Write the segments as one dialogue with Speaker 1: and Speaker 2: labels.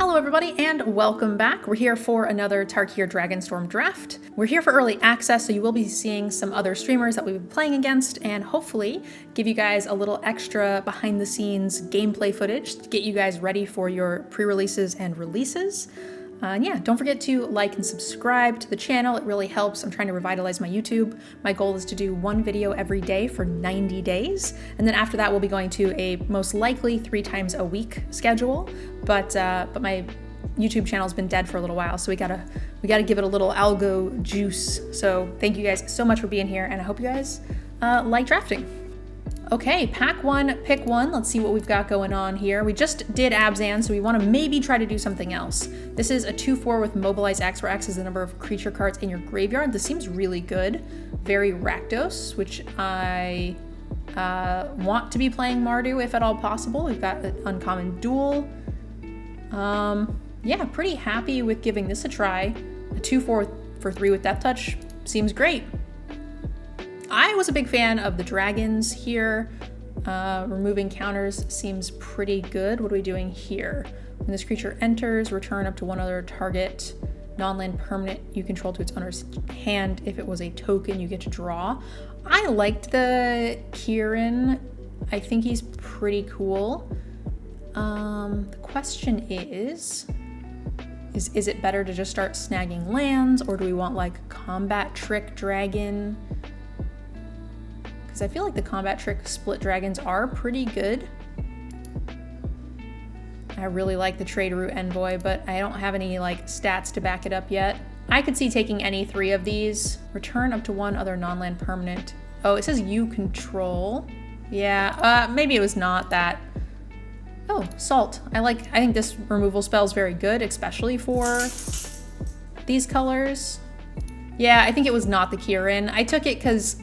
Speaker 1: Hello everybody and welcome back. We're here for another Tarkir Dragonstorm draft. We're here for early access, so you will be seeing some other streamers that we've been playing against and hopefully give you guys a little extra behind the scenes gameplay footage to get you guys ready for your pre-releases and releases. And yeah, don't forget to like and subscribe to the channel. It really helps. I'm trying to revitalize my YouTube. My goal is to do one video every day for 90 days. And then after that, we'll be going to a most likely 3 times a week schedule. But my YouTube channel's been dead for a little while, so we gotta give it a little algo juice. So thank you guys so much for being here, and I hope you guys like drafting. Okay, pack 1, pick 1. Let's see what we've got going on here. We just did Abzan, so we want to maybe try to do something else. This is a 2/4 with Mobilize X, where X is the number of creature cards in your graveyard. This seems really good. Very Rakdos, which I want to be playing Mardu if at all possible. We've got an uncommon duel. Yeah, pretty happy with giving this a try. A 2/4 for 3 with Death Touch seems great. I was a big fan of the dragons here. Removing counters seems pretty good. What are we doing here? When this creature enters, return up to one other target non-land permanent you control to its owner's hand. If it was a token, you get to draw. I liked the Kieran. I think he's pretty cool. The question is it better to just start snagging lands, or do we want like combat trick dragon? Because I feel like the combat trick split dragons are pretty good. I really like the trade route envoy, but I don't have any like stats to back it up yet. I could see taking any 3 of these. Return up to one other non-land permanent. Oh, it says you control. Yeah, maybe it was not that. Oh, Salt. I think this removal spell is very good, especially for these colors. Yeah, I think it was not the Kieran. I took it because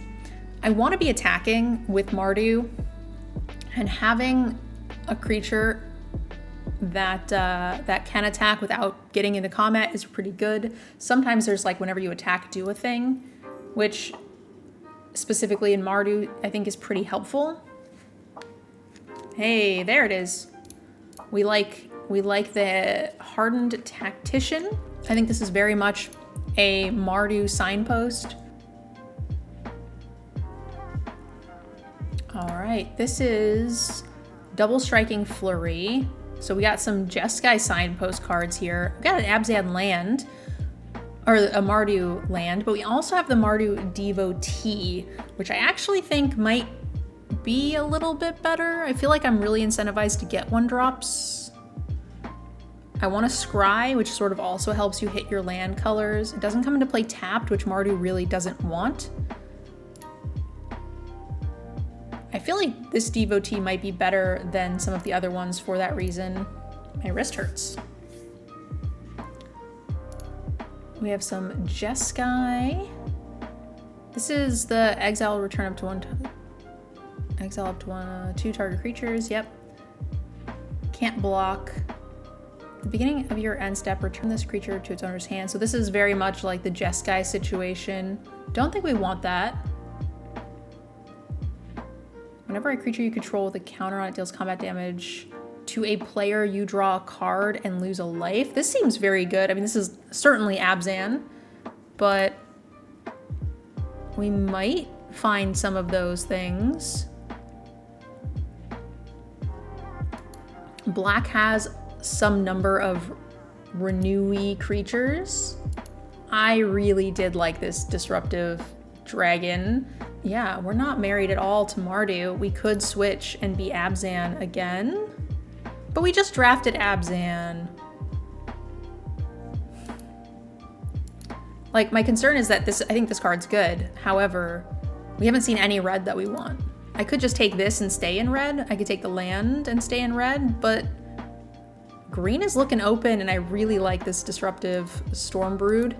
Speaker 1: I want to be attacking with Mardu, and having a creature that that can attack without getting into combat is pretty good. Sometimes there's like whenever you attack, do a thing, which specifically in Mardu I think is pretty helpful. Hey, there it is. We like the Hardened Tactician. I think this is very much a Mardu signpost. All right, this is Double Striking Flurry. So we got some Jeskai signpost cards here. We got an Abzan land, or a Mardu land, but we also have the Mardu Devotee, which I actually think might be a little bit better. I feel like I'm really incentivized to get 1-drops. I want a Scry, which sort of also helps you hit your land colors. It doesn't come into play tapped, which Mardu really doesn't want. I feel like this Devotee might be better than some of the other ones for that reason. My wrist hurts. We have some Jeskai. This is the exile return up to 1. Exile up to 2 target creatures. Yep. Can't block. At the beginning of your end step, return this creature to its owner's hand. So this is very much like the Jeskai situation. Don't think we want that. Whenever a creature you control with a counter on it deals combat damage to a player, you draw a card and lose a life. This seems very good. I mean, this is certainly Abzan, but we might find some of those things. Black has some number of renewy creatures. I really did like this Disruptive Dragon. Yeah, we're not married at all to Mardu. We could switch and be Abzan again, but we just drafted Abzan. Like, my concern is that I think this card's good. However, we haven't seen any red that we want. I could just take this and stay in red. I could take the land and stay in red, but green is looking open, and I really like this Disruptive Stormbrood.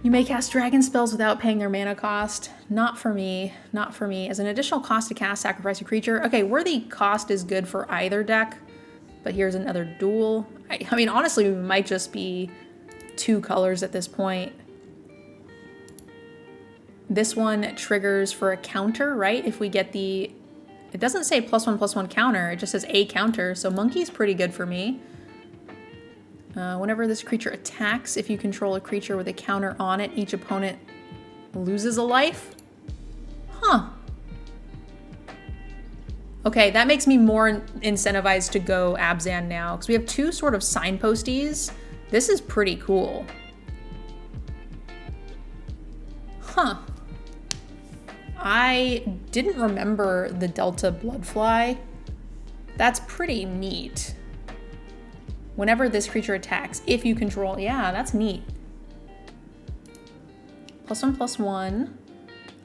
Speaker 1: You may cast dragon spells without paying their mana cost. Not for me, not for me. As an additional cost to cast, sacrifice a creature. Okay, worthy cost is good for either deck, but here's another duel. I mean, honestly, we might just be 2 colors at this point. This one triggers for a counter, right? If we get the It doesn't say +1/+1 counter, it just says a counter, so monkey's pretty good for me. Whenever this creature attacks, if you control a creature with a counter on it, each opponent loses a life? Huh. Okay, that makes me more incentivized to go Abzan now, because we have two sort of signposties. This is pretty cool. Huh. I didn't remember the Delta Bloodfly. That's pretty neat. Whenever this creature attacks, if you control, yeah, that's neat. +1/+1.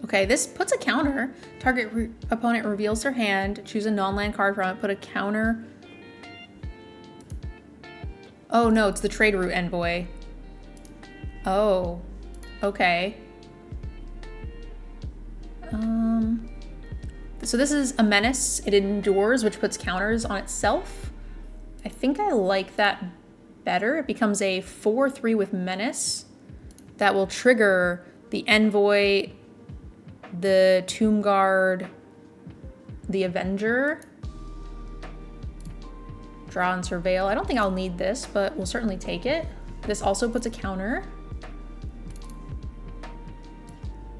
Speaker 1: Okay, this puts a counter. Target opponent reveals their hand, choose a non-land card from it, put a counter. Oh no, it's the Trade Route Envoy. Oh, okay. So this is a menace. It endures, which puts counters on itself. I think I like that better. It becomes a 4/3 with menace that will trigger the Envoy, the Tomb Guard, the Avenger, draw and surveil. I don't think I'll need this, but we'll certainly take it. This also puts a counter.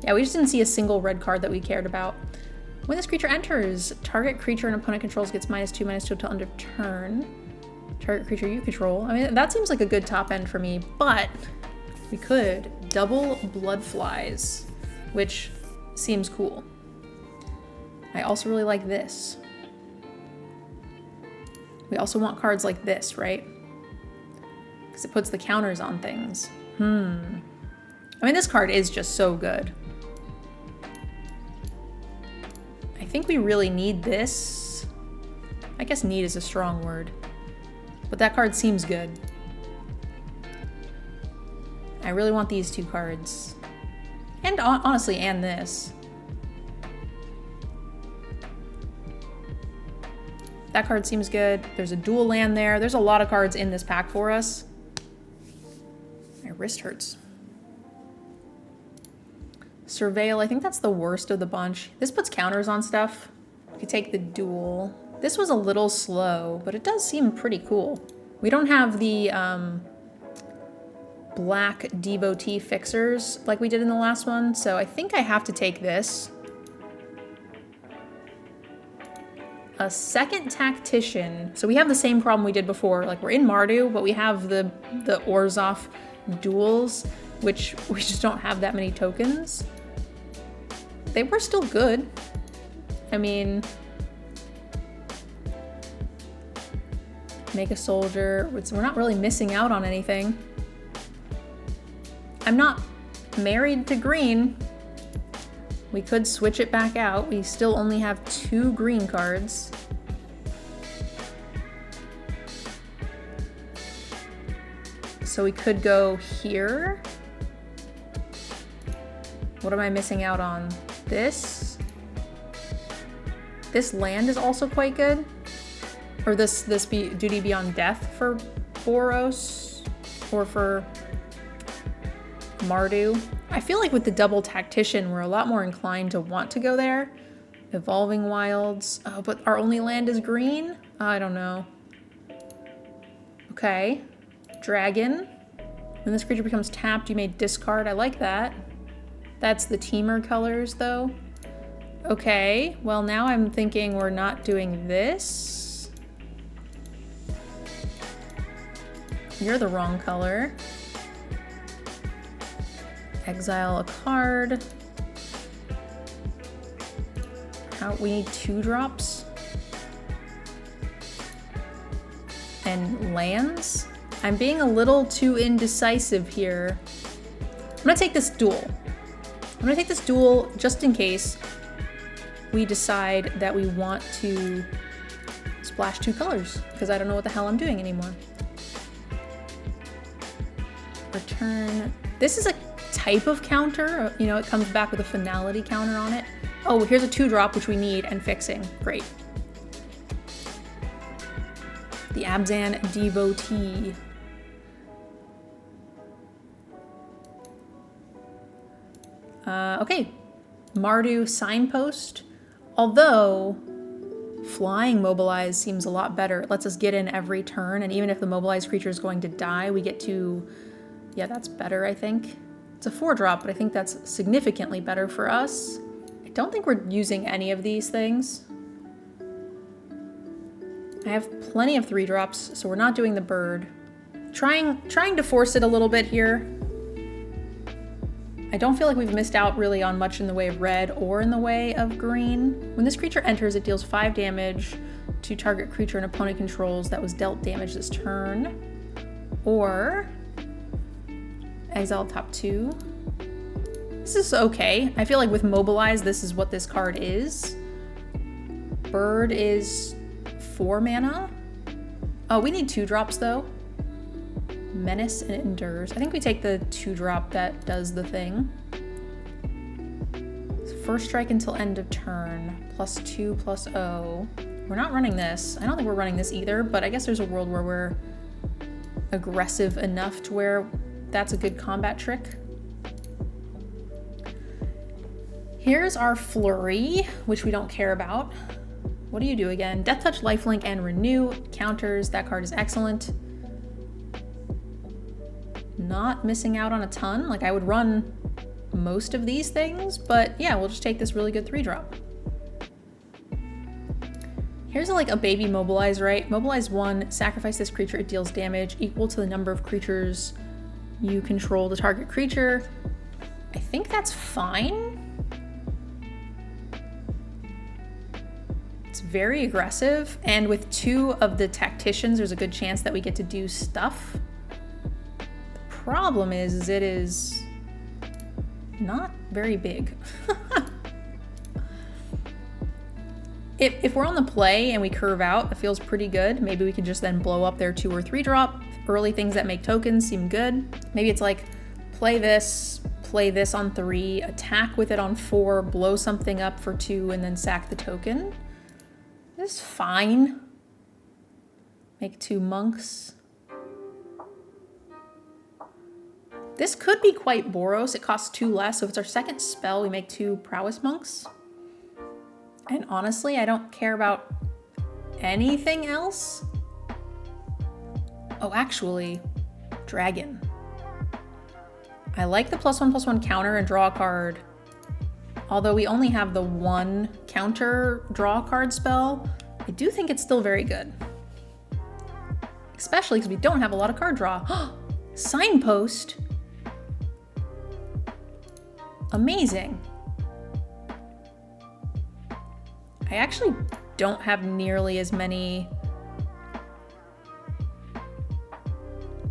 Speaker 1: Yeah, we just didn't see a single red card that we cared about. When this creature enters, target creature an opponent controls gets -2/-2 until end of turn. Target creature you control. I mean, that seems like a good top end for me, but we could double Bloodflies, which seems cool. I also really like this. We also want cards like this, right? Because it puts the counters on things. I mean, this card is just so good. I think we really need this. I guess need is a strong word. But that card seems good. I really want these two cards. And honestly, and this. That card seems good. There's a dual land there. There's a lot of cards in this pack for us. My wrist hurts. Surveil, I think that's the worst of the bunch. This puts counters on stuff. If you take the duel. This was a little slow, but it does seem pretty cool. We don't have the black devotee fixers like we did in the last one, so I think I have to take this. A second tactician. So we have the same problem we did before. Like, we're in Mardu, but we have the Orzhov duels, which we just don't have that many tokens. They were still good. I mean, make a soldier. We're not really missing out on anything. I'm not married to green. We could switch it back out. We still only have 2 green cards. So we could go here. What am I missing out on? This land is also quite good. Or this Duty Beyond Death for Boros or for Mardu. I feel like with the double tactician, we're a lot more inclined to want to go there. Evolving Wilds. Oh, but our only land is green? I don't know. Okay. Dragon. When this creature becomes tapped, you may discard. I like that. That's the Teamer colors, though. Okay. Well, now I'm thinking we're not doing this. You're the wrong color. Exile a card. We need 2 drops. And lands? I'm being a little too indecisive here. I'm gonna take this duel. I'm gonna take this duel just in case we decide that we want to splash 2 colors, because I don't know what the hell I'm doing anymore. Return. This is a type of counter, you know, it comes back with a finality counter on it. Oh, here's a 2-drop, which we need, and fixing. Great. The Abzan Devotee. Okay. Mardu Signpost. Although, Flying Mobilize seems a lot better. It lets us get in every turn, and even if the mobilized creature is going to die, we get to... Yeah, that's better, I think. It's a 4-drop, but I think that's significantly better for us. I don't think we're using any of these things. I have plenty of 3-drops, so we're not doing the bird. Trying to force it a little bit here. I don't feel like we've missed out really on much in the way of red or in the way of green. When this creature enters, it deals 5 damage to target creature an opponent controls that was dealt damage this turn. Or exile top 2. This is okay. I feel like with Mobilize, this is what this card is. Bird is 4 mana. Oh, we need 2-drops though. Menace and Endures. I think we take the 2-drop that does the thing. So first strike until end of turn. +2/+0. We're not running this. I don't think we're running this either, but I guess there's a world where we're aggressive enough to where that's a good combat trick. Here's our Flurry, which we don't care about. What do you do again? Death Touch, Lifelink, and Renew. Counters. That card is excellent. Not missing out on a ton. Like, I would run most of these things, but yeah, we'll just take this really good 3-drop. Here's like a baby Mobilize, right? Mobilize 1, sacrifice this creature, it deals damage equal to the number of creatures you control the target creature. I think that's fine. It's very aggressive, and with 2 of the tacticians, there's a good chance that we get to do stuff. Problem is it is not very big. If we're on the play and we curve out, it feels pretty good. Maybe we can just then blow up their 2 or 3-drop. Early things that make tokens seem good. Maybe it's like play this on 3, attack with it on 4, blow something up for 2, and then sack the token. This is fine. Make 2 monks. This could be quite Boros. It costs 2 less, so if it's our second spell, we make 2 prowess monks. And honestly, I don't care about anything else. Oh, actually, dragon. I like the +1/+1 counter and draw a card. Although we only have the 1 counter draw card spell, I do think it's still very good. Especially because we don't have a lot of card draw. Signpost. Amazing. I actually don't have nearly as many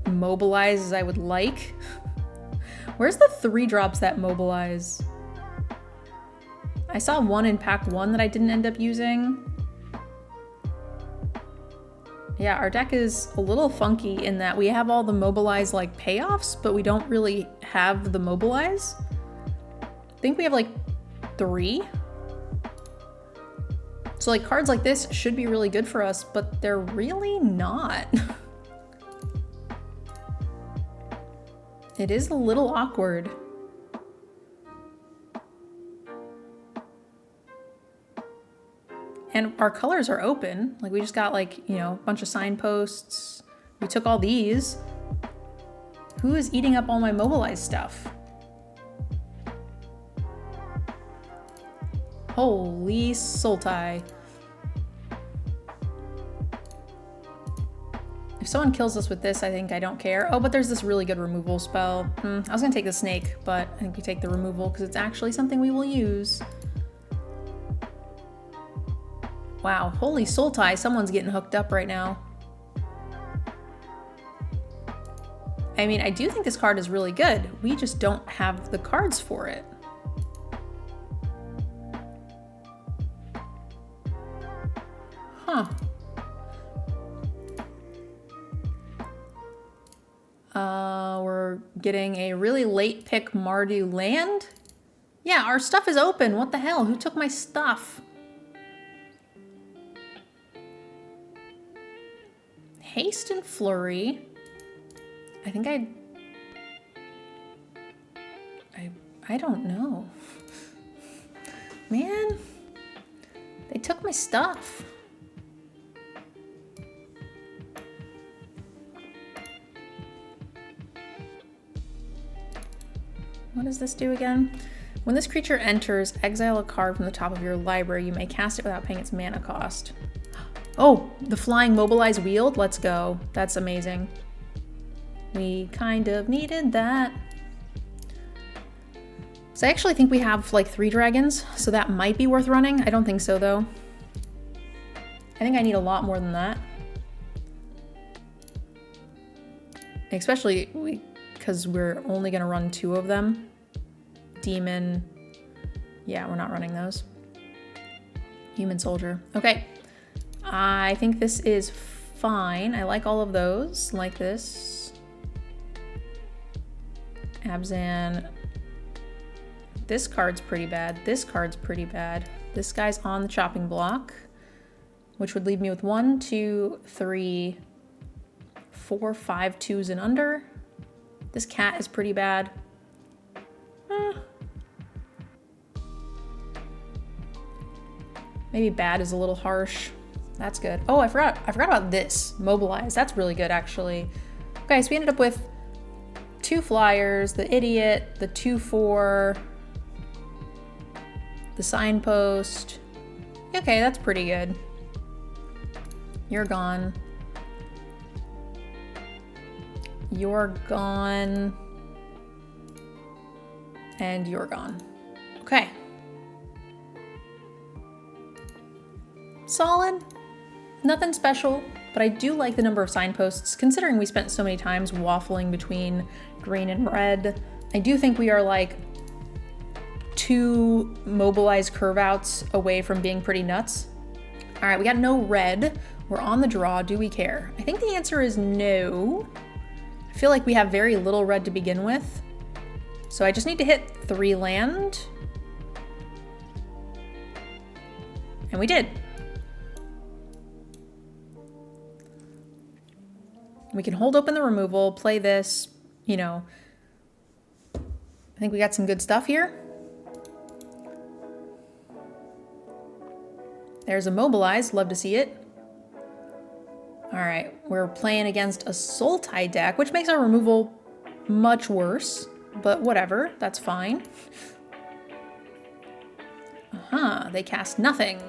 Speaker 1: Mobilize as I would like. Where's the 3-drops that Mobilize? I saw 1 in pack 1 that I didn't end up using. Yeah, our deck is a little funky in that we have all the Mobilize like payoffs, but we don't really have the Mobilize. I think we have like 3. So like cards like this should be really good for us, but they're really not. It is a little awkward. And our colors are open. Like we just got like, you know, a bunch of signposts. We took all these. Who is eating up all my Mobilize stuff? Holy Sultai. If someone kills us with this, I think I don't care. Oh, but there's this really good removal spell. I was gonna take the snake, but I think we take the removal because it's actually something we will use. Wow, holy Sultai, someone's getting hooked up right now. I mean, I do think this card is really good. We just don't have the cards for it. Huh. We're getting a really late pick Mardu land. Yeah, our stuff is open. What the hell? Who took my stuff? Haste and Flurry. I think I don't know. Man, they took my stuff. What does this do again? When this creature enters, exile a card from the top of your library. You may cast it without paying its mana cost. Oh, the flying Mobilize Wield? Let's go. That's amazing. We kind of needed that. So I actually think we have like 3 dragons, so that might be worth running. I don't think so though. I think I need a lot more than that. Especially because we're only gonna run 2 of them. Demon. Yeah, we're not running those. Human Soldier. Okay. I think this is fine. I like all of those. Like this. Abzan. This card's pretty bad. This card's pretty bad. This guy's on the chopping block, which would leave me with 1, 2, 3, 4, 5 2s and under. This cat is pretty bad. Maybe bad is a little harsh. That's good. Oh, I forgot about this. Mobilize. That's really good, actually. Okay, so we ended up with 2 flyers, the idiot, the 2/4, the signpost. Okay, that's pretty good. You're gone. You're gone. And you're gone. Okay. Solid. Nothing special, but I do like the number of signposts, considering we spent so many times waffling between green and red. I do think we are like 2 mobilized curve outs away from being pretty nuts. All right, we got no red. We're on the draw. Do we care? I think the answer is no. I feel like we have very little red to begin with. So I just need to hit 3 land. And we did. We can hold open the removal, play this, you know. I think we got some good stuff here. There's a Mobilize, love to see it. All right, we're playing against a Sultai deck, which makes our removal much worse, but whatever, that's fine. They cast nothing.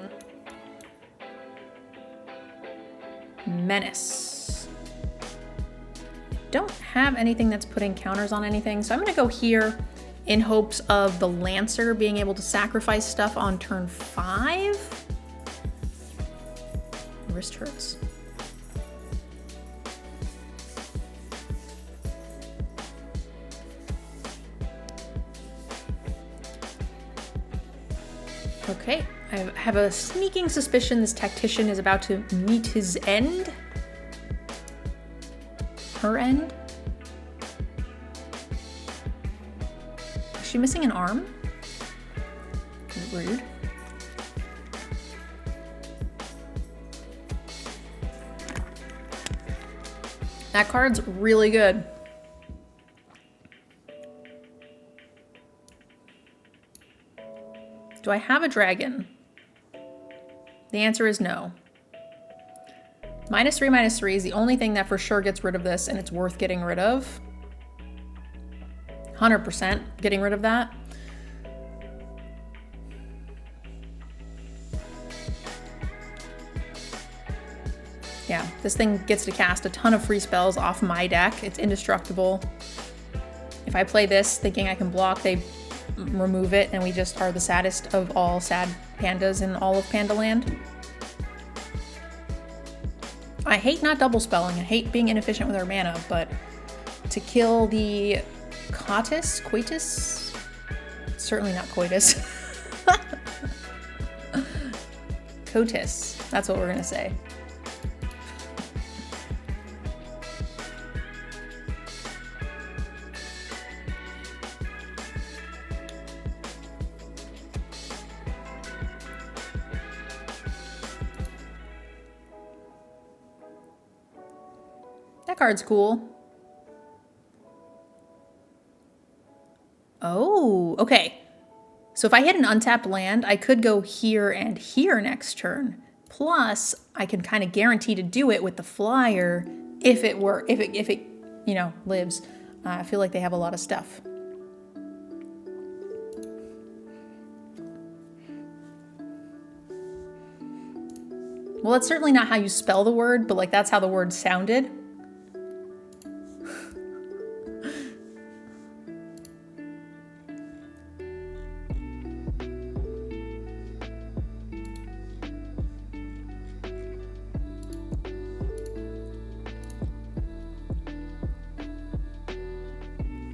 Speaker 1: Menace. Don't have anything that's putting counters on anything, so I'm gonna go here in hopes of the Lancer being able to sacrifice stuff on turn 5. Wrist hurts. Okay, I have a sneaking suspicion this tactician is about to meet his end. Her end? Is she missing an arm? Rude. That card's really good. Do I have a dragon? The answer is no. -3/-3 is the only thing that for sure gets rid of this, and it's worth getting rid of. 100% getting rid of that. Yeah, this thing gets to cast a ton of free spells off my deck. It's indestructible. If I play this thinking I can block, they remove it, and we just are the saddest of all sad pandas in all of Pandaland. I hate not double spelling. I hate being inefficient with our mana, but to kill the coitus? Certainly not coitus. Cotis. That's what we're gonna say. That card's cool. Oh, okay. So if I hit an untapped land, I could go here and here next turn. Plus, I can kind of guarantee to do it with the flyer if it, you know, lives. I feel like they have a lot of stuff. Well, that's certainly not how you spell the word, but like that's how the word sounded.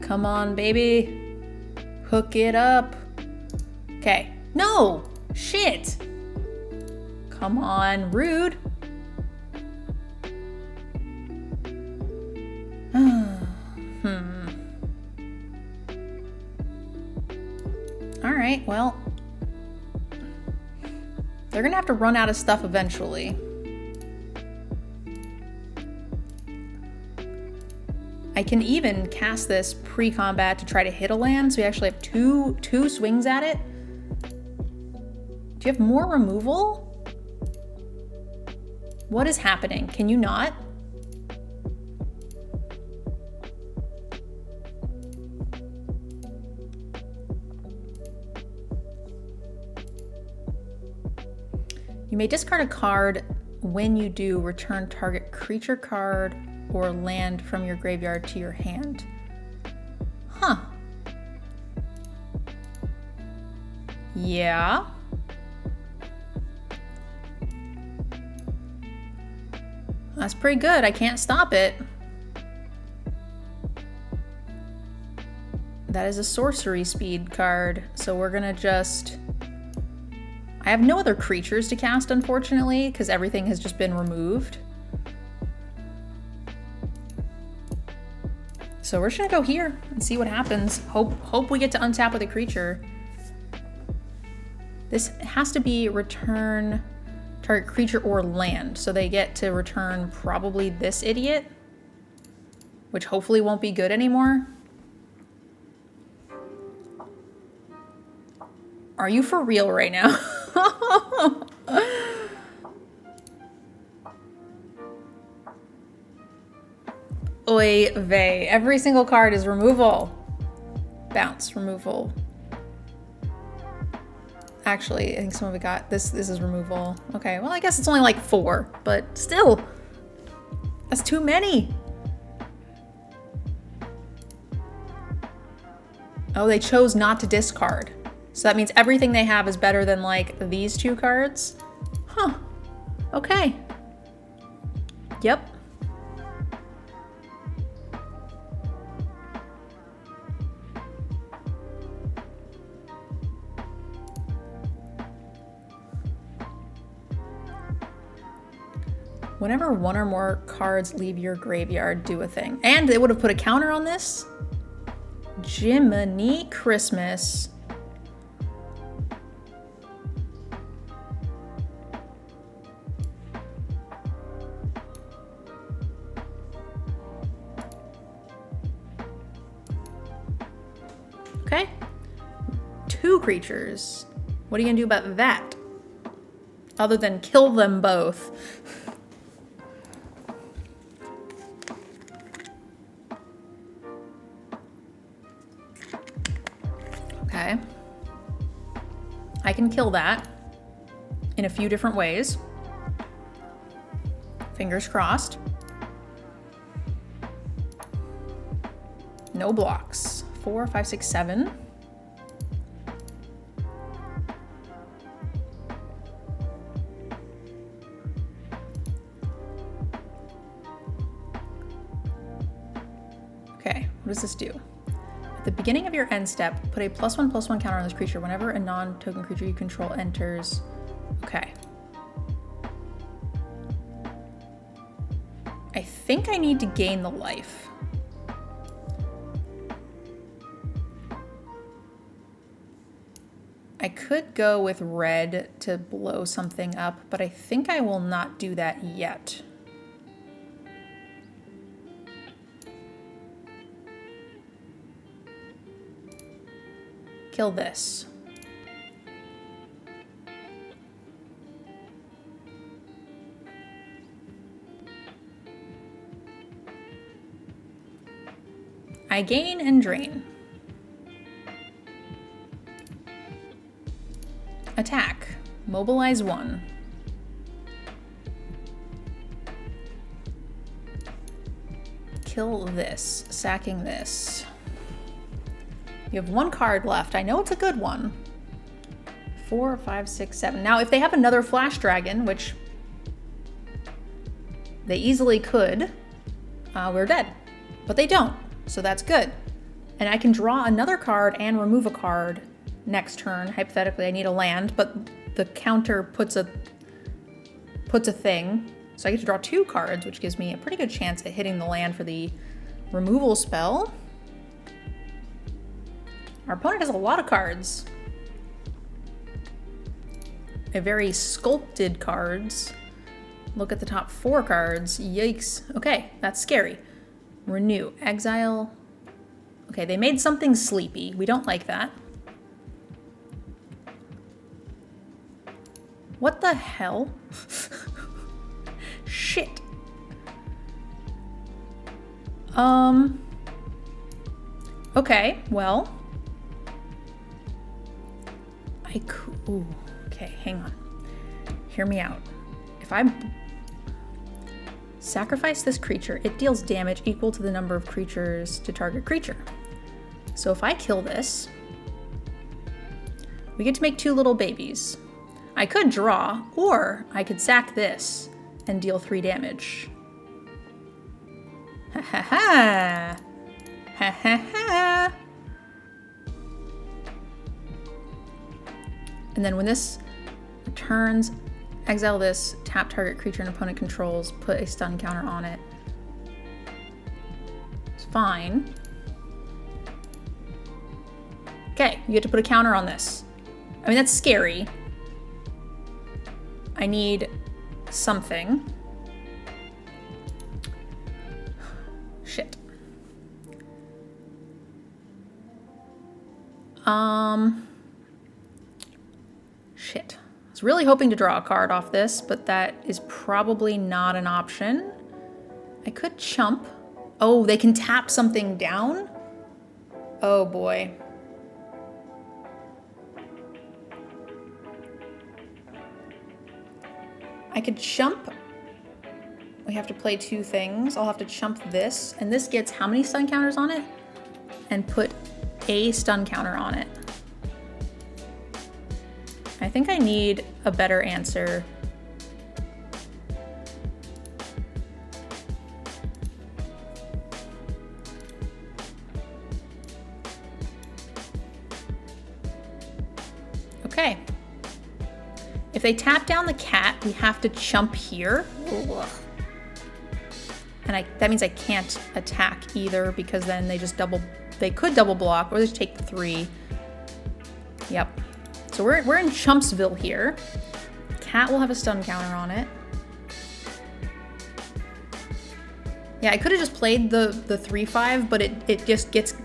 Speaker 1: Come on, baby. Hook it up. Okay. No! Shit! Come on, rude. Alright, well. They're gonna have to run out of stuff eventually. I can even cast this pre-combat to try to hit a land, so we actually have two swings at it. Do you have more removal? What is happening? Can you not? You may discard a card. When you do, return target creature card or land from your graveyard to your hand. Huh. Yeah. That's pretty good. I can't stop it. That is a sorcery speed card, so we're gonna just... I have no other creatures to cast, unfortunately, because everything has just been removed. So we're just gonna go here and see what happens. Hope we get to untap with a creature. This has to be return target creature or land. So they get to return probably this idiot, which hopefully won't be good anymore. Are you for real right now? Oy vey. Every single card is removal. Bounce, removal. Actually, I think some of it got this is removal. Okay, well I guess it's only like 4, but still. That's too many. Oh, they chose not to discard. So that means everything they have is better than like these 2 cards. Huh. Okay. Yep. Whenever 1 or more cards leave your graveyard, do a thing. And they would have put a counter on this? Jiminy Christmas. Okay. 2 creatures. What are you gonna do about that? Other than kill them both. Okay. I can kill that in a few different ways. Fingers crossed. No blocks. 4, 5, 6, 7. Okay, what does this do? At the beginning of your end step, put a +1/+1 counter on this creature whenever a non-token creature you control enters. Okay. I think I need to gain the life. I could go with red to blow something up, but I think I will not do that yet. Kill this. I gain and drain. Attack. Mobilize 1. kill this, sacking this. You have 1 card left. I know it's a good one. 4, 5, 6, 7. Now, if they have another flash dragon, which they easily could, we're dead. But they don't, so that's good. And I can draw another card and remove a card next turn. Hypothetically, I need a land, but the counter puts a thing. So I get to draw 2 cards, which gives me a pretty good chance at hitting the land for the removal spell. Our opponent has a lot of cards. A very sculpted cards. Look at the top 4 cards. Yikes. Okay, that's scary. Renew. Exile. Okay, they made something sleepy. We don't like that. What the hell? Shit. Okay, well. Ooh, okay, hang on. Hear me out. If I sacrifice this creature, it deals damage equal to the number of creatures to target creature. So if I kill this, we get to make 2 little babies. I could draw, or I could sack this and deal 3 damage. Ha ha ha! Ha ha ha! And then when this returns, exile this, tap target creature an opponent controls, put a stun counter on it. It's fine. Okay, you get to put a counter on this. I mean, that's scary. I need something. Shit. Shit. I was really hoping to draw a card off this, but that is probably not an option. I could chump. Oh, they can tap something down? Oh boy. I could chump. We have to play 2 things. I'll have to chump this, and this gets how many stun counters on it? And put a stun counter on it. I think I need a better answer. Okay. If they tap down the cat, we have to chump here. Ugh. And that means I can't attack either, because then they could double block, or they just take 3. Yep. So we're in Chumpsville here. Cat will have a stun counter on it. Yeah, I could have just played the 3/5, but it just gets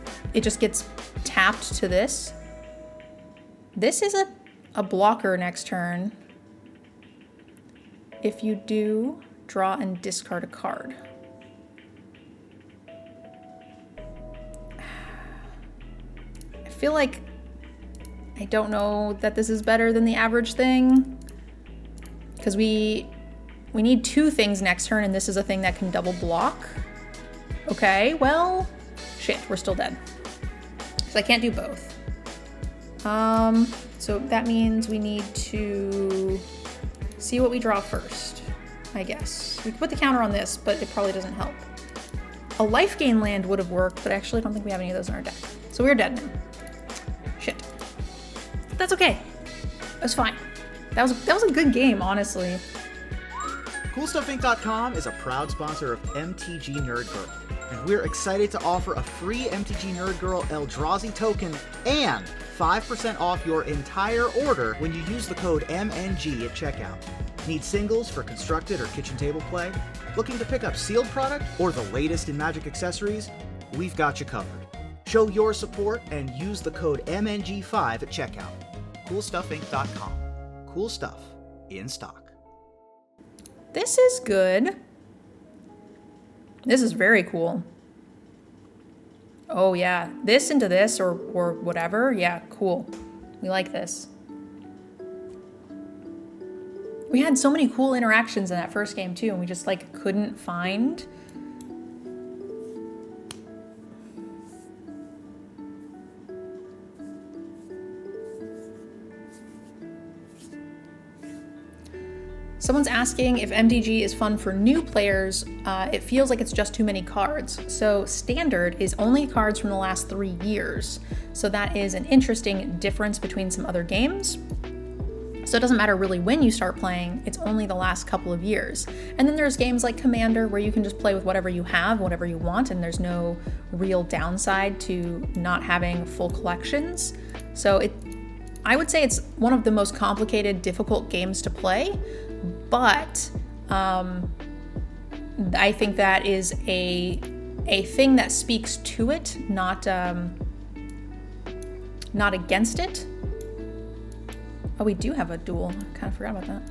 Speaker 1: tapped to this. This is a blocker next turn. If you do, draw and discard a card. I feel like I don't know that this is better than the average thing, because we need 2 things next turn, and this is a thing that can double block. Okay, well, shit, we're still dead. So I can't do both. So that means we need to see what we draw first, I guess. We could put the counter on this, but it probably doesn't help. A life gain land would have worked, but actually I don't think we have any of those in our deck. So we're dead now. Shit. That's okay. That's fine. That was a good game, honestly.
Speaker 2: CoolStuffInc.com is a proud sponsor of MTGNerdGirl, and we're excited to offer a free MTGNerdGirl Eldrazi token and 5% off your entire order when you use the code MNG at checkout. Need singles for constructed or kitchen table play? Looking to pick up sealed product or the latest in Magic accessories? We've got you covered. Show your support and use the code MNG5 at checkout. CoolStuffInc.com. Cool stuff in stock.
Speaker 1: This is good. This is very cool. Oh yeah, this into this or whatever. Yeah, cool. We like this. We had so many cool interactions in that first game too, and we just like couldn't find Someone's asking if MTG is fun for new players. It feels like it's just too many cards. So standard is only cards from the last 3 years. So that is an interesting difference between some other games. So it doesn't matter really when you start playing, it's only the last couple of years. And then there's games like Commander where you can just play with whatever you have, whatever you want, and there's no real downside to not having full collections. So I would say it's one of the most complicated, difficult games to play, but I think that is a thing that speaks to it, not against it. Oh, we do have a duel. I kind of forgot about that.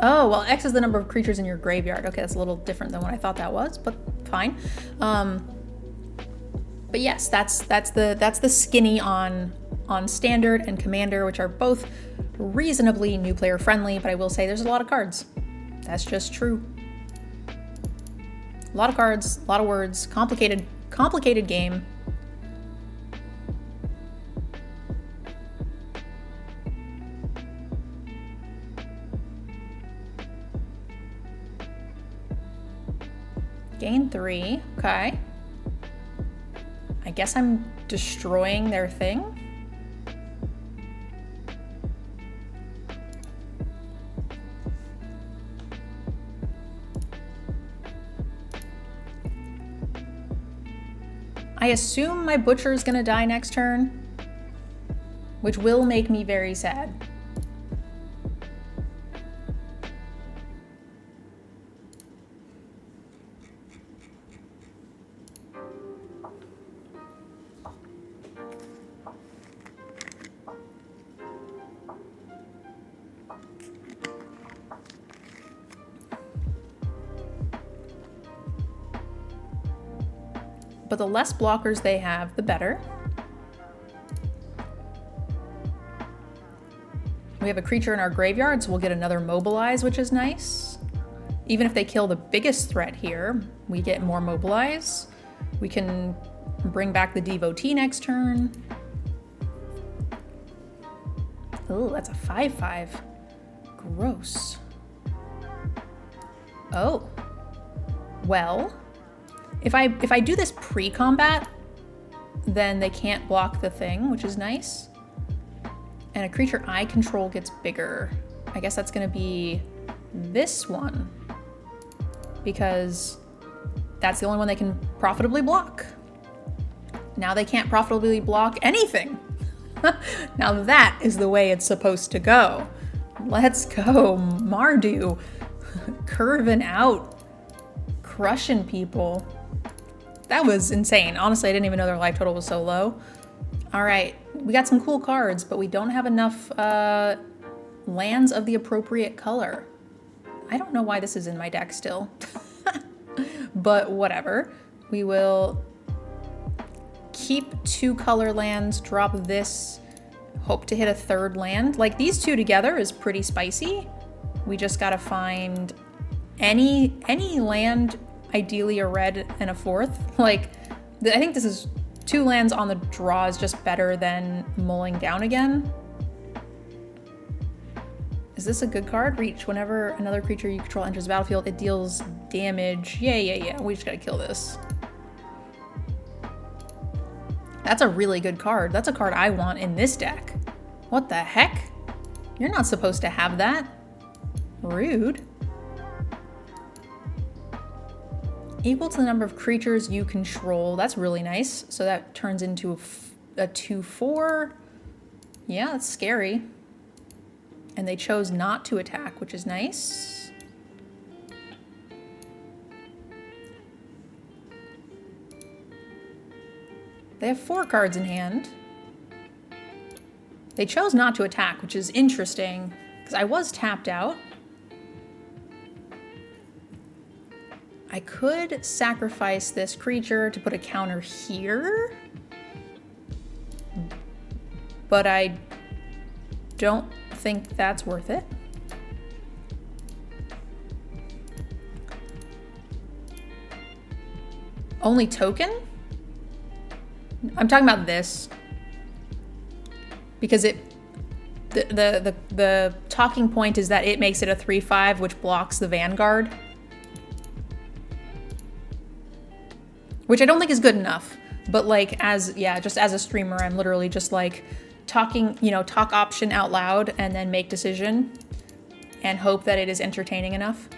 Speaker 1: Oh, well, X is the number of creatures in your graveyard. Okay, that's a little different than what I thought that was, but fine. But yes, that's the skinny on Standard and Commander, which are both reasonably new player friendly, but I will say there's a lot of cards. That's just true. A lot of cards, a lot of words, complicated game. Gain 3, okay. I guess I'm destroying their thing. I assume my butcher is gonna die next turn, which will make me very sad. But the less blockers they have, the better. We have a creature in our graveyard, so we'll get another Mobilize, which is nice. Even if they kill the biggest threat here, we get more Mobilize. We can bring back the Devotee next turn. Oh, that's a 5/5. Gross. Oh. Well. If I do this pre-combat, then they can't block the thing, which is nice. And a creature I control gets bigger. I guess that's gonna be this one, because that's the only one they can profitably block. Now they can't profitably block anything. Now that is the way it's supposed to go. Let's go, Mardu. Curving out, crushing people. That was insane. Honestly, I didn't even know their life total was so low. All right, we got some cool cards, but we don't have enough lands of the appropriate color. I don't know why this is in my deck still, but whatever. We will keep 2 color lands, drop this, hope to hit a 3rd land. Like, these 2 together is pretty spicy. We just gotta find any land, ideally a red and a 4th. Like, I think this is 2 lands on the draw is just better than mulling down again. Is this a good card? Reach. Whenever another creature you control enters the battlefield, it deals damage. Yeah. We just gotta kill this. That's a really good card. That's a card I want in this deck. What the heck? You're not supposed to have that. Rude. Equal to the number of creatures you control. That's really nice. So that turns into a 2/4. Yeah, that's scary. And they chose not to attack, which is nice. They have 4 cards in hand. They chose not to attack, which is interesting, because I was tapped out. I could sacrifice this creature to put a counter here, but I don't think that's worth it. Only token? I'm talking about this. Because the talking point is that it makes it a 3/5, which blocks the Vanguard. Which I don't think is good enough. But like just as a streamer, I'm literally just like talking, talk option out loud and then make decision and hope that it is entertaining enough.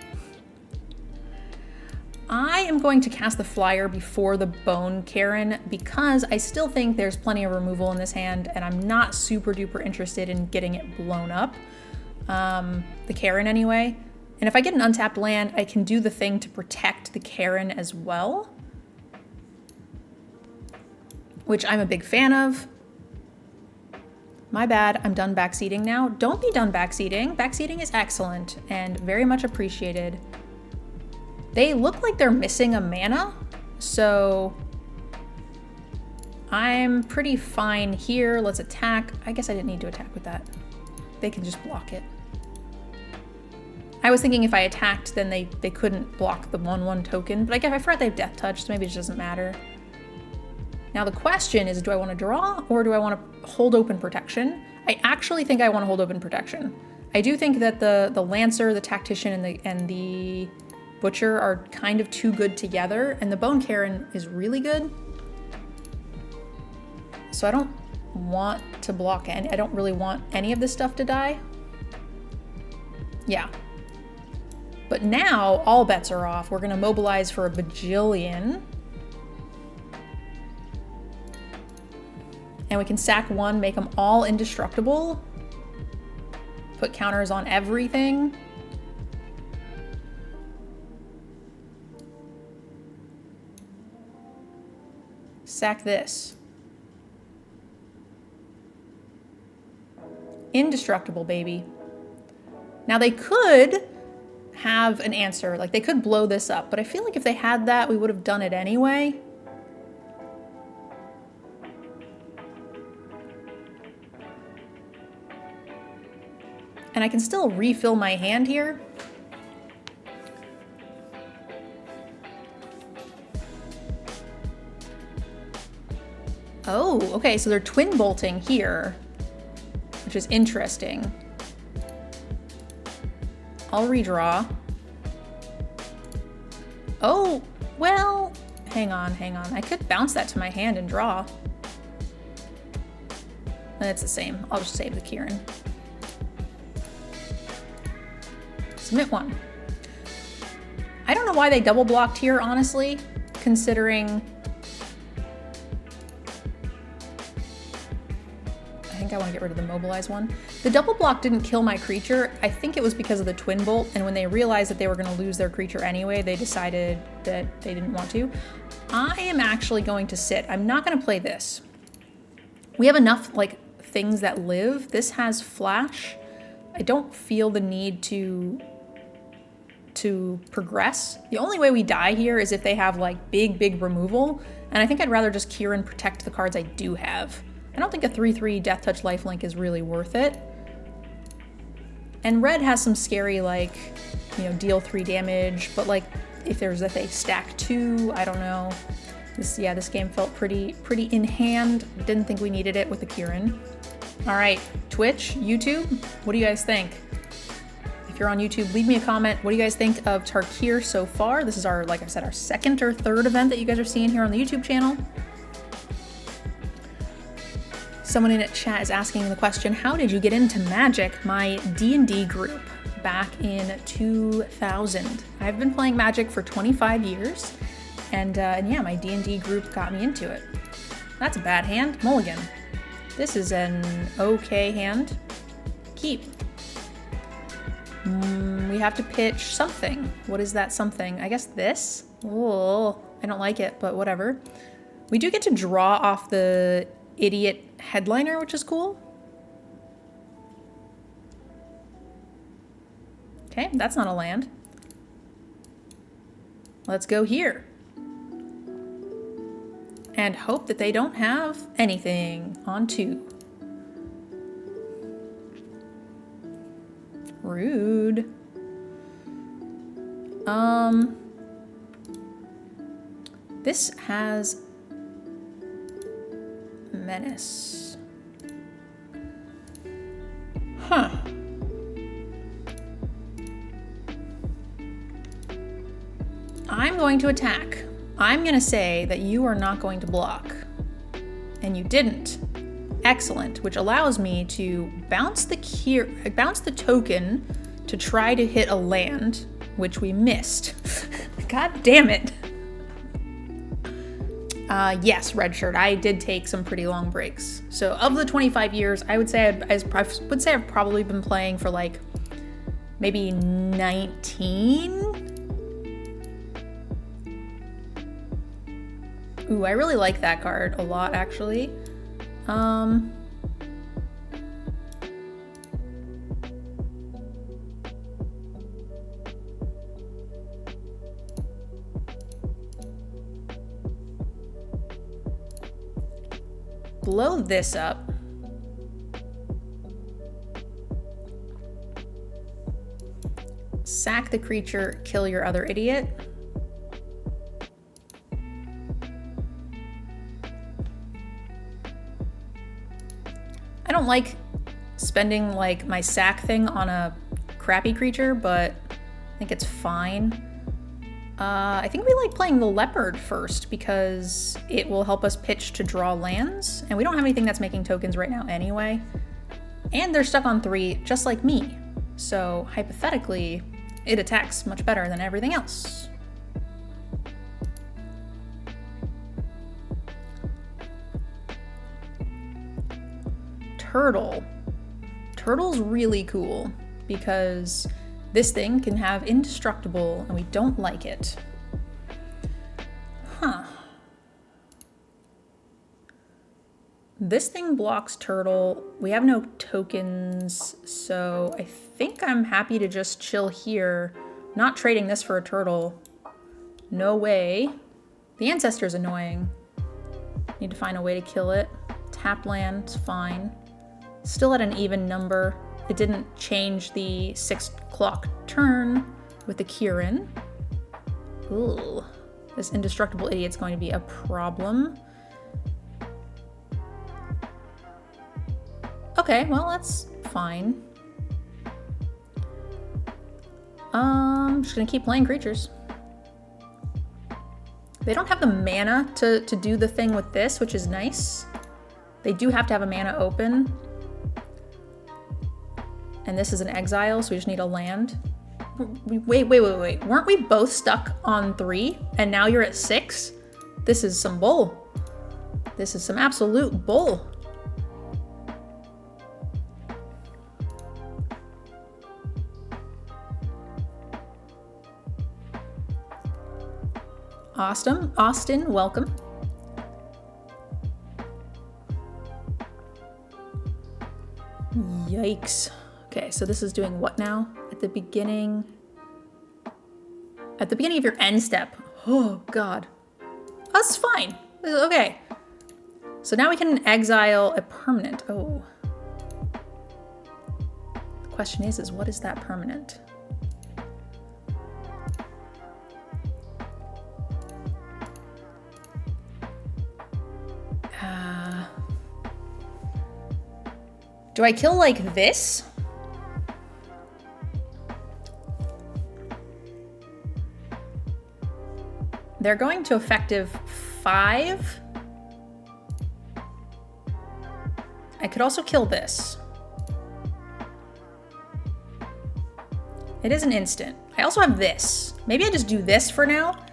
Speaker 1: I am going to cast the flyer before the Bone Karen because I still think there's plenty of removal in this hand and I'm not super duper interested in getting it blown up. The Karen anyway. And if I get an untapped land, I can do the thing to protect the Karen as well, which I'm a big fan of. My bad, I'm done backseating now. Don't be done backseating. Backseating is excellent and very much appreciated. They look like they're missing a mana, so I'm pretty fine here. Let's attack. I guess I didn't need to attack with that. They can just block it. I was thinking if I attacked, then they couldn't block the 1/1 token, but I guess I forgot they have Death Touch, so maybe it just doesn't matter. Now the question is, do I want to draw or do I want to hold open protection? I actually think I want to hold open protection. I do think that the Lancer, the Tactician, and the Butcher are kind of too good together, and the Bone Karen is really good. So I don't want to block any. I don't really want any of this stuff to die. Yeah. But now all bets are off. We're gonna mobilize for a bajillion. And we can sack one, make them all indestructible. Put counters on everything. Sack this. Indestructible, baby. Now they could have an answer, like they could blow this up, but I feel like if they had that, we would have done it anyway. And I can still refill my hand here. Oh, okay, so they're twin bolting here, which is interesting. I'll redraw. Oh, well, hang on. I could bounce that to my hand and draw. And it's the same. I'll just save the Kieran. Submit one. I don't know why they double blocked here, honestly, considering I want to get rid of the Mobilize one. The double block didn't kill my creature. I think it was because of the Twin Bolt, and when they realized that they were going to lose their creature anyway, they decided that they didn't want to. I am actually going to sit. I'm not going to play this. We have enough like things that live. This has flash. I don't feel the need to progress. The only way we die here is if they have like big removal, and I think I'd rather just Kieran protect the cards I do have. I don't think a 3/3 Death Touch lifelink is really worth it. And red has some scary, like, deal 3 damage, but like if they stack 2, I don't know. This game felt pretty in hand. Didn't think we needed it with the Kieran. All right, Twitch, YouTube, what do you guys think? If you're on YouTube, leave me a comment. What do you guys think of Tarkir so far? This is our, like I said, our second or third event that you guys are seeing here on the YouTube channel. Someone in chat is asking the question, how did you get into Magic, my D&D group, back in 2000? I've been playing Magic for 25 years, and yeah, my D&D group got me into it. That's a bad hand. Mulligan. This is an okay hand. Keep. We have to pitch something. What is that something? I guess this? Oh, I don't like it, but whatever. We do get to draw off the Idiot Headliner, which is cool. Okay, that's not a land. Let's go here. And hope that they don't have anything on 2. Rude. This has Menace. Huh. I'm going to attack. I'm going to say that you are not going to block. And you didn't. Excellent, which allows me to bounce the token to try to hit a land, which we missed. God damn it. Yes, red shirt. I did take some pretty long breaks. So of the 25 years, I would say I've probably been playing for like maybe 19. Ooh, I really like that card a lot, actually. Blow this up. Sack the creature, kill your other idiot. I don't like spending like my sack thing on a crappy creature, but I think it's fine. I think we like playing the leopard first because it will help us pitch to draw lands, and we don't have anything that's making tokens right now anyway. And they're stuck on 3, just like me. So hypothetically, it attacks much better than everything else. Turtle. Turtle's really cool because this thing can have indestructible and we don't like it. Huh. This thing blocks turtle. We have no tokens, so I think I'm happy to just chill here. Not trading this for a turtle. No way. The Ancestor's annoying. Need to find a way to kill it. Tap land, it's fine. Still at an even number. It didn't change the 6 o'clock turn with the Kieran. Ooh, this indestructible idiot's going to be a problem. Okay, well, that's fine. I'm just gonna keep playing creatures. They don't have the mana to do the thing with this, which is nice. They do have to have a mana open. And this is an exile, so we just need a land. Wait. Weren't we both stuck on 3? And now you're at 6? This is some bull. This is some absolute bull. Austin, welcome. Yikes. Okay, so this is doing what now? At the beginning of your end step. Oh, God. That's fine. Okay. So now we can exile a permanent. Oh. The question is what is that permanent? Do I kill like this? They're going to effective 5. I could also kill this. It is an instant. I also have this. Maybe I just do this for now.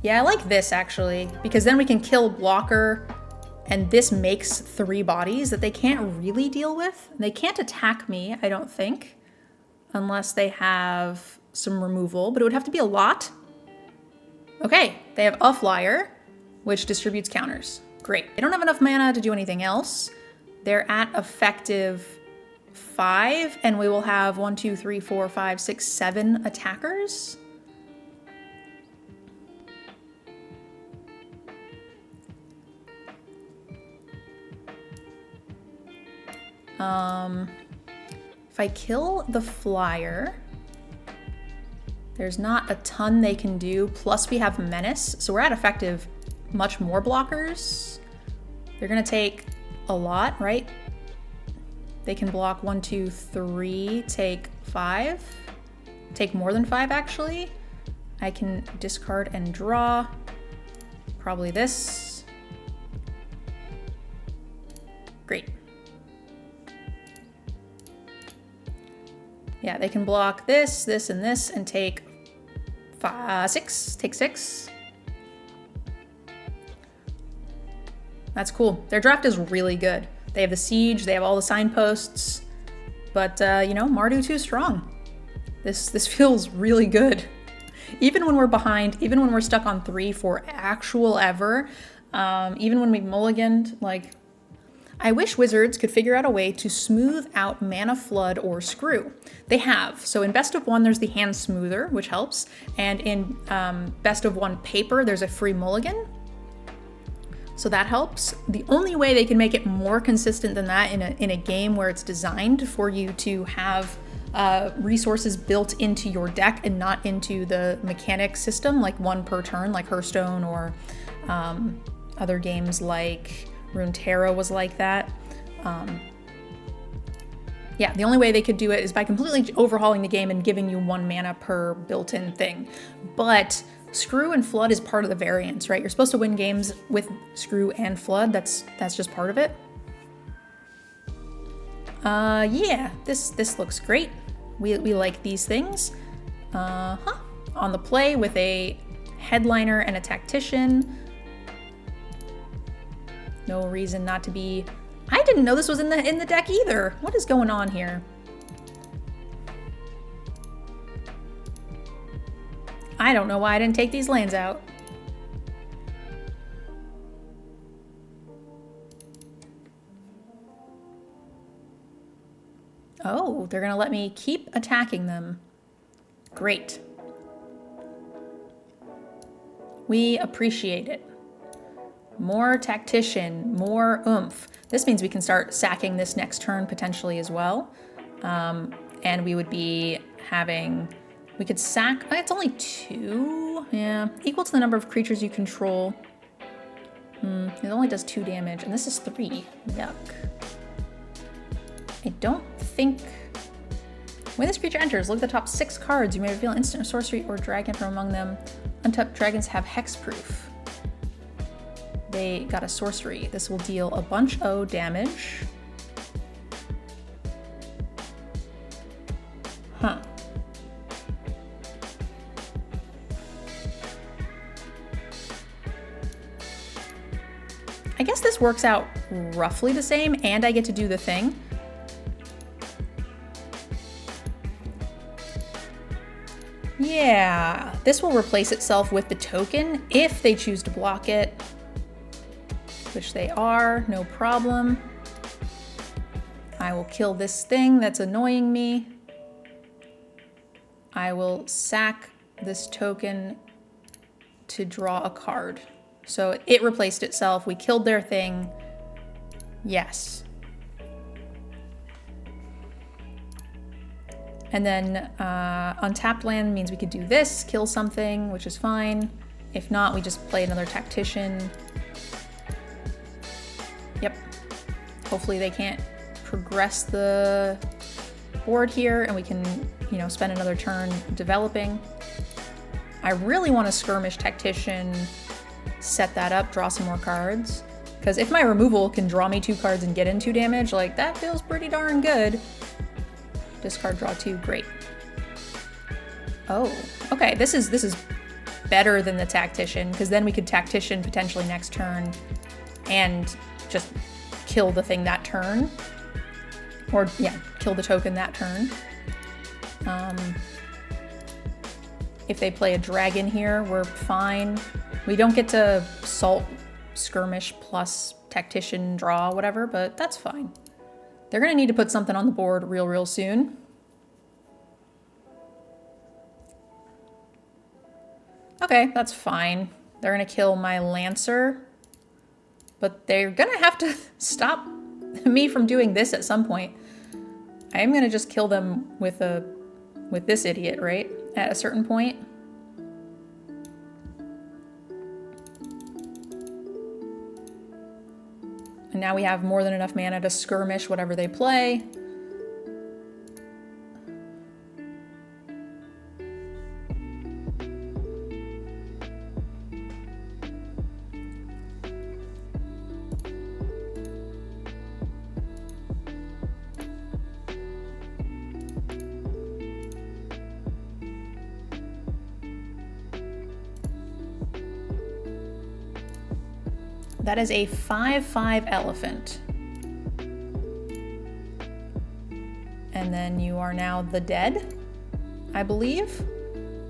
Speaker 1: Yeah, I like this actually, because then we can kill blocker, and this makes 3 bodies that they can't really deal with. They can't attack me, I don't think, unless they have some removal, but it would have to be a lot. Okay, they have a flyer, which distributes counters. Great. They don't have enough mana to do anything else. They're at effective 5, and we will have 1, 2, 3, 4, 5, 6, 7 attackers. If I kill the flyer, there's not a ton they can do, plus we have menace, so we're at effective much more blockers. They're gonna take a lot, right? They can block 1, 2, 3, take 5. Take more than 5, actually. I can discard and draw. Probably this. Great. Yeah, they can block this, this, and this, and take 6. Take 6. That's cool. Their draft is really good. They have the siege, they have all the signposts, but you know, Mardu too strong. This feels really good. Even when we're behind, even when we're stuck on 3 for actual ever, even when we've mulliganed, like, I wish Wizards could figure out a way to smooth out mana flood or screw. They have. So in Best of 1, there's the hand smoother, which helps. And in Best of 1 paper, there's a free mulligan. So that helps. The only way they can make it more consistent than that in a game where it's designed for you to have resources built into your deck and not into the mechanic system, like 1 per turn, like Hearthstone, or other games like Runeterra was like that. Yeah, the only way they could do it is by completely overhauling the game and giving you 1 mana per built-in thing. But Screw and Flood is part of the variance, right? You're supposed to win games with Screw and Flood. That's just part of it. Yeah, this looks great. We like these things. On the play with a headliner and a tactician. No reason not to be. I didn't know this was in the deck either. What is going on here? I don't know why I didn't take these lands out. Oh, they're gonna let me keep attacking them. Great. We appreciate it. More tactician, more oomph. This means we can start sacking this next turn potentially as well. And we would be having, we could sack, it's only 2. Yeah, equal to the number of creatures you control. It only does 2 damage, and this is 3. Yuck. I don't think... When this creature enters, look at the top 6 cards. You may reveal instant sorcery or dragon from among them. Untapped dragons have hexproof. They got a sorcery. This will deal a bunch of damage. Huh. I guess this works out roughly the same, and I get to do the thing. Yeah, this will replace itself with the token if they choose to block it, which they are, no problem. I will kill this thing that's annoying me. I will sack this token to draw a card. So it replaced itself. We killed their thing. Yes. And then untapped land means we could do this, kill something, which is fine. If not, we just play another tactician. Yep. Hopefully they can't progress the board here and we can, you know, spend another turn developing. I really want to skirmish tactician, set that up, draw some more cards. Because if my removal can draw me 2 cards and get in 2 damage, like, that feels pretty darn good. Discard, draw 2, great. Oh, okay, this is better than the tactician, because then we could tactician potentially next turn and just kill the thing that turn. Or, yeah, kill the token that turn. If they play a dragon here, we're fine. We don't get to salt, skirmish, plus tactician, draw, whatever, but that's fine. They're gonna need to put something on the board real soon. Okay, that's fine. They're gonna kill my Lancer, but they're gonna have to stop me from doing this at some point. I am gonna just kill them with this idiot, right? At a certain point. And now we have more than enough mana to skirmish whatever they play. That is a 5/5 elephant. And then you are now the dead, I believe.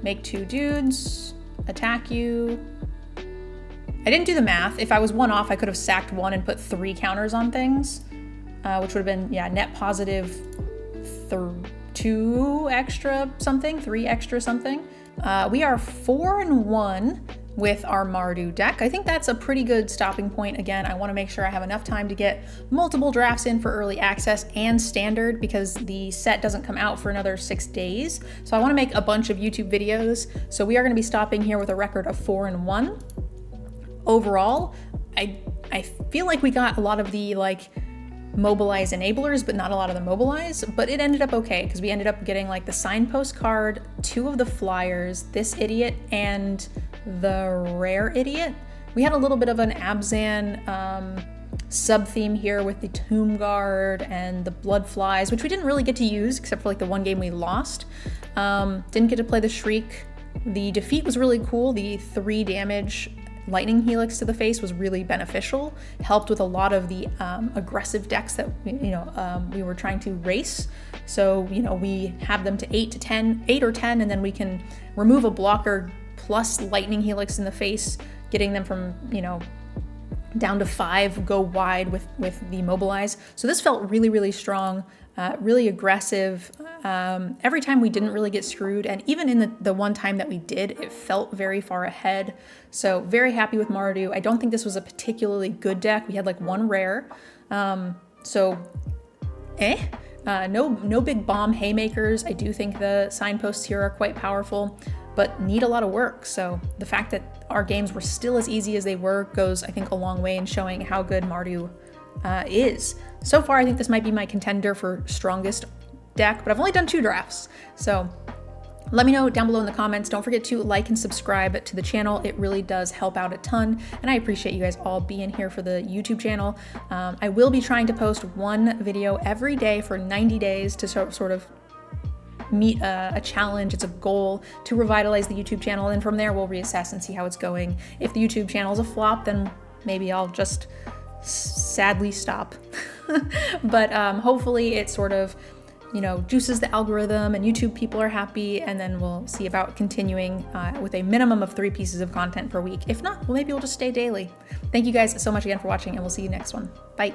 Speaker 1: Make 2 dudes, attack you. I didn't do the math. If I was 1 off, I could have sacked 1 and put 3 counters on things, which would have been, yeah, net positive 2 extra something, 3 extra something. We are 4-1 with our Mardu deck. I think that's a pretty good stopping point. Again, I want to make sure I have enough time to get multiple drafts in for early access and standard, because the set doesn't come out for another 6 days. So I want to make a bunch of YouTube videos. So we are going to be stopping here with a record of 4-1. Overall, I feel like we got a lot of the like Mobilize enablers, but not a lot of the Mobilize, but it ended up okay, because we ended up getting like the signpost card, 2 of the flyers, this idiot, and the rare idiot. We had a little bit of an Abzan sub-theme here with the Tomb Guard and the Blood Flies, which we didn't really get to use except for like the 1 game we lost. Didn't get to play the Shriek. The defeat was really cool. The 3 damage lightning helix to the face was really beneficial, helped with a lot of the aggressive decks that we were trying to race. So we have them to 8 or 10, and then we can remove a blocker plus lightning helix in the face, getting them from down to 5, go wide with the Mobilize. So this felt really, really strong, really aggressive. Every time we didn't really get screwed, and even in the 1 time that we did, it felt very far ahead. So very happy with Mardu. I don't think this was a particularly good deck. We had like 1 rare. No big bomb haymakers. I do think the signposts here are quite powerful, but need a lot of work. So the fact that our games were still as easy as they were goes, I think, a long way in showing how good Mardu is. So far, I think this might be my contender for strongest deck, but I've only done 2 drafts. So let me know down below in the comments. Don't forget to like and subscribe to the channel. It really does help out a ton, and I appreciate you guys all being here for the YouTube channel. I will be trying to post 1 video every day for 90 days to sort of meet a challenge. It's a goal to revitalize the YouTube channel, and from there we'll reassess and see how it's going. If the YouTube channel is a flop, then maybe I'll just sadly stop. But hopefully it sort of juices the algorithm and YouTube people are happy, and then we'll see about continuing with a minimum of 3 pieces of content per week. If not, well, maybe we'll just stay daily. Thank you guys so much again for watching, and we'll see you next one. Bye.